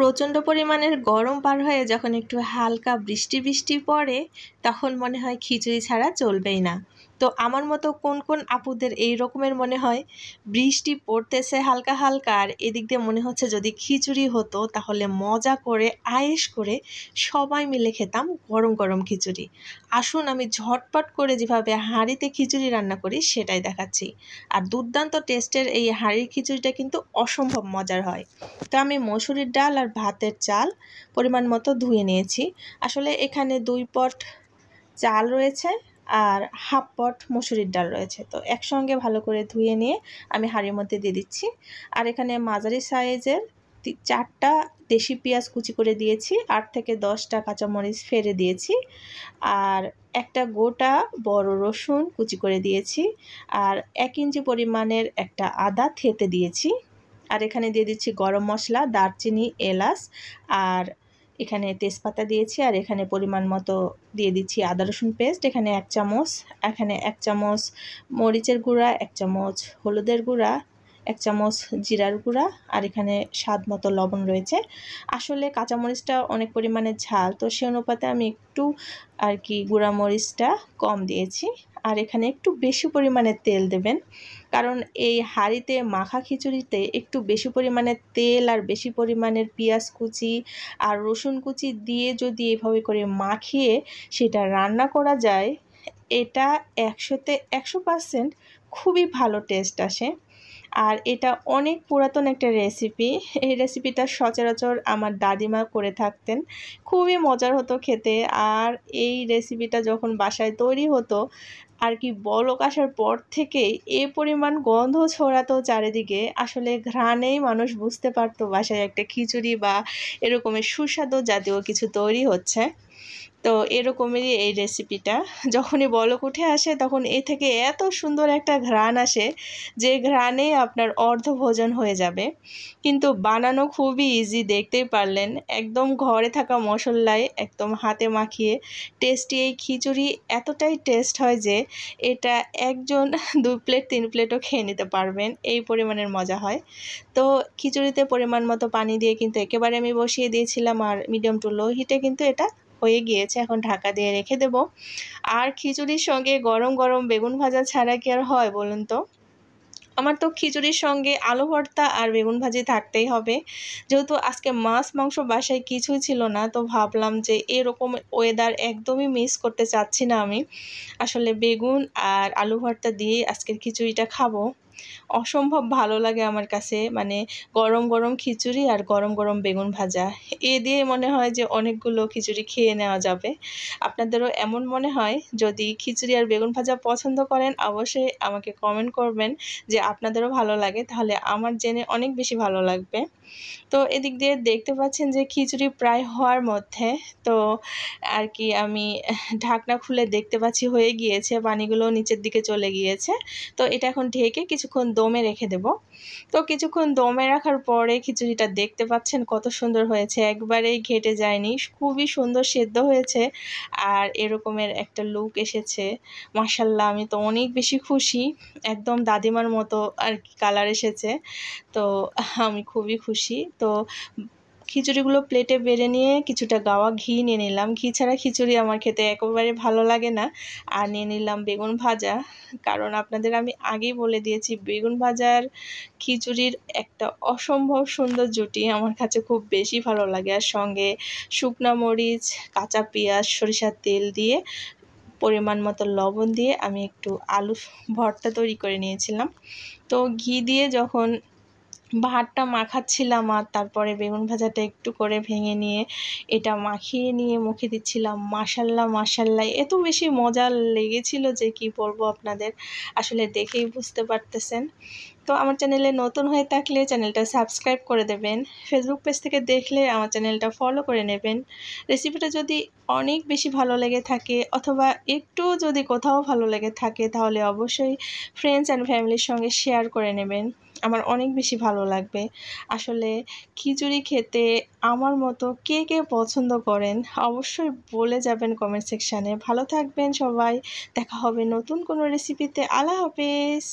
প্রচণ্ড পরিমাণের গরম পার হয়ে যখন একটু হালকা বৃষ্টি বৃষ্টি পড়ে তখন মনে হয় খিচুড়ি ছাড়া চলবেই না। তো আমার মতো কোন কোন আপুদের এই রকমের মনে হয় বৃষ্টি পড়তেছে হালকা হালকা আর এদিক দিয়ে মনে হচ্ছে যদি খিচুড়ি হতো তাহলে মজা করে আয়েশ করে সবাই মিলে খেতাম গরম গরম খিচুড়ি। আসুন আমি ঝটপট করে যেভাবে হাঁড়িতে খিচুড়ি রান্না করি সেটাই দেখাচ্ছি। আর দুর্দান্ত টেস্টের এই হাঁড়ির খিচুড়িটা কিন্তু অসম্ভব মজার হয়। তো আমি মসুরির ডাল আর ভাতের চাল পরিমাণ মতো ধুয়ে নিয়েছি। আসলে এখানে 2 পট চাল রয়েছে আর হাফ পট মসুরির ডাল রয়েছে, তো একসঙ্গে ভালো করে ধুয়ে নিয়ে আমি হাঁড়ির মধ্যে দিয়ে দিচ্ছি। আর এখানে মাঝারি সাইজের 4টা দেশি পেঁয়াজ কুচি করে দিয়েছি, 8 থেকে 10টা কাঁচামরিচ ফেলে দিয়েছি, আর একটা গোটা বড় রসুন কুচি করে দিয়েছি, আর 1 ইঞ্চি পরিমাণের একটা আদা থেতে দিয়েছি। আর এখানে দিয়ে দিচ্ছি গরম মশলা, দারচিনি, এলাচ, আর এখানে তেজপাতা দিয়েছি। আর এখানে পরিমাণ মতো দিয়ে দিচ্ছি আদা রসুন পেস্ট। এখানে 1 চামচ, এখানে 1 চামচ মরিচের গুঁড়া, 1 চামচ হলুদের গুঁড়া, 1 চামচ জিরার গুঁড়া, আর এখানে স্বাদ মতো লবণ রয়েছে। আসলে কাঁচামরিচটা অনেক পরিমাণে ঝাল, তো সে অনুপাতে আমি একটু আর কি গুঁড়া মরিচটা কম দিয়েছি। আর এখানে একটু বেশি পরিমাণে তেল দেবেন, কারণ এই হাঁড়িতে মাখা খিচুড়িতে একটু বেশি পরিমাণে তেল আর বেশি পরিমাণের পেঁয়াজ কুচি আর রসুন কুচি দিয়ে যদি এভাবে করে মাখিয়ে সেটা রান্না করা যায়, এটা 100তে 100% খুবই ভালো টেস্ট আসে। আর এটা অনেক পুরাতন একটা রেসিপি। এই রেসিপিটা সচরাচর আমার দাদিমা করে থাকতেন, খুবই মজার হতো খেতে। আর এই রেসিপিটা যখন বাসায় তৈরি হতো আর কি বলক আসার পর থেকেই এ পরিমাণ গন্ধ ছড়াতো চারিদিকে, আসলে ঘ্রাণেই মানুষ বুঝতে পারতো বাসায় একটা খিচুড়ি বা এরকমের সুস্বাদু জাতীয় কিছু তৈরি হচ্ছে। তো এরকমেরই এই রেসিপিটা। যখনই বলক উঠে আসে তখন এ থেকে এত সুন্দর একটা ঘ্রাণ আসে যে ঘ্রাণে আপনার অর্ধভোজন হয়ে যাবে। কিন্তু বানানো খুবই ইজি, দেখতেই পারলেন। একদম ঘরে থাকা মশলায় একদম হাতে মাখিয়ে টেস্টি এই খিচুড়ি এতটাই টেস্ট হয় যে এটা একজন 2 প্লেট 3 প্লেটও খেয়ে নিতে পারবেন, এই পরিমাণের মজা হয়। তো খিচুড়িতে পরিমাণ মতো পানি দিয়ে কিন্তু একেবারে আমি বসিয়ে দিয়েছিলাম, আর মিডিয়াম টু লো হিটে কিন্তু এটা হয়ে গিয়েছে। এখন ঢাকা দিয়ে রেখে দেব। আর খিচুড়ির সঙ্গে গরম গরম বেগুন ভাজা ছাড়া কি আর হয় বলুন তো? আমার তো খিচুড়ির সঙ্গে আলু ভর্তা আর বেগুন ভাজি থাকতেই হবে। যেহেতু আজকে মাছ মাংস বাসায় কিছুই ছিল না, তো ভাবলাম যে এরকম ওয়েদার একদমই মিস করতে চাচ্ছি না আমি। আসলে বেগুন আর আলু ভর্তা দিয়ে আজকের খিচুড়িটা খাবো। অসম্ভব ভালো লাগে আমার কাছে, মানে গরম গরম খিচুড়ি আর গরম গরম বেগুন ভাজা, এ দিয়ে মনে হয় যে অনেকগুলো খিচুড়ি খেয়ে নেওয়া যাবে। আপনাদেরও এমন মনে হয়? যদি খিচুড়ি আর বেগুন ভাজা পছন্দ করেন অবশ্যই আমাকে কমেন্ট করবেন যে আপনাদেরও ভালো লাগে, তাহলে আমার জেনে অনেক বেশি ভালো লাগবে। তো এদিক দিয়ে দেখতে পাচ্ছেন যে খিচুড়ি প্রায় হওয়ার মধ্যে। তো আর কি আমি ঢাকনা খুলে দেখতে পাচ্ছি হয়ে গিয়েছে, পানিগুলো নিচের দিকে চলে গিয়েছে। তো এটা এখন ঢেকে কিছুক্ষণ দমে রেখে দেব। তো কিছুক্ষণ দমে রাখার পরে খিচুড়িটা দেখতে পাচ্ছেন কত সুন্দর হয়েছে, একবারেই ঘেটে যায়নি, খুবই সুন্দর সেদ্ধ হয়েছে আর এরকমের একটা লুক এসেছে। মাশাআল্লাহ, আমি তো অনেক বেশি খুশি, একদম দাদিমার মতো আর কি কালার এসেছে। তো আমি খুবই খুশি। তো খিচুড়িগুলো প্লেটে বেড়ে নিয়ে কিছুটা গাওয়া ঘি নিয়ে নিলাম। ঘি ছাড়া খিচুড়ি আমার খেতে একেবারে ভালো লাগে না। আর নিয়ে নিলাম বেগুন ভাজা, কারণ আপনাদের আমি আগেই বলে দিয়েছি বেগুন ভাজার খিচুড়ির একটা অসম্ভব সুন্দর জুটি আমার কাছে খুব বেশি ভালো লাগে। আর সঙ্গে শুকনা মরিচ, কাঁচা পেঁয়াজ, সরিষার তেল দিয়ে পরিমাণ মতো লবণ দিয়ে আমি একটু আলু ভর্তা তৈরি করে নিয়েছিলাম। তো ঘি দিয়ে যখন ভাতটা মাখাচ্ছিলাম আর তারপরে বেগুন ভাজাটা একটু করে ভেঙে নিয়ে এটা মাখিয়ে নিয়ে মুখে দিচ্ছিলাম, মাশাআল্লাহ মাশাআল্লাহ এত বেশি মজা লেগেছিল যে কি বলবো আপনাদের, আসলে দেখেই বুঝতে পারতেছেন। তো আমার চ্যানেলে নতুন হয়ে থাকলে চ্যানেলটা সাবস্ক্রাইব করে দেবেন, ফেসবুক পেজ থেকে দেখলে আমার চ্যানেলটা ফলো করে নেবেন। রেসিপিটা যদি অনেক বেশি ভালো লেগে থাকে অথবা একটু যদি কোথাও ভালো লেগে থাকে তাহলে অবশ্যই ফ্রেন্ডস অ্যান্ড ফ্যামিলির সঙ্গে শেয়ার করে নেবেন, আমার অনেক বেশি ভালো লাগবে। আসলে খিচুড়ি খেতে আমার মতো কে কে পছন্দ করেন অবশ্যই বলে যাবেন কমেন্ট সেকশানে। ভালো থাকবেন সবাই, দেখা হবে নতুন কোনো রেসিপিতে। আল্লাহ হাফেজ।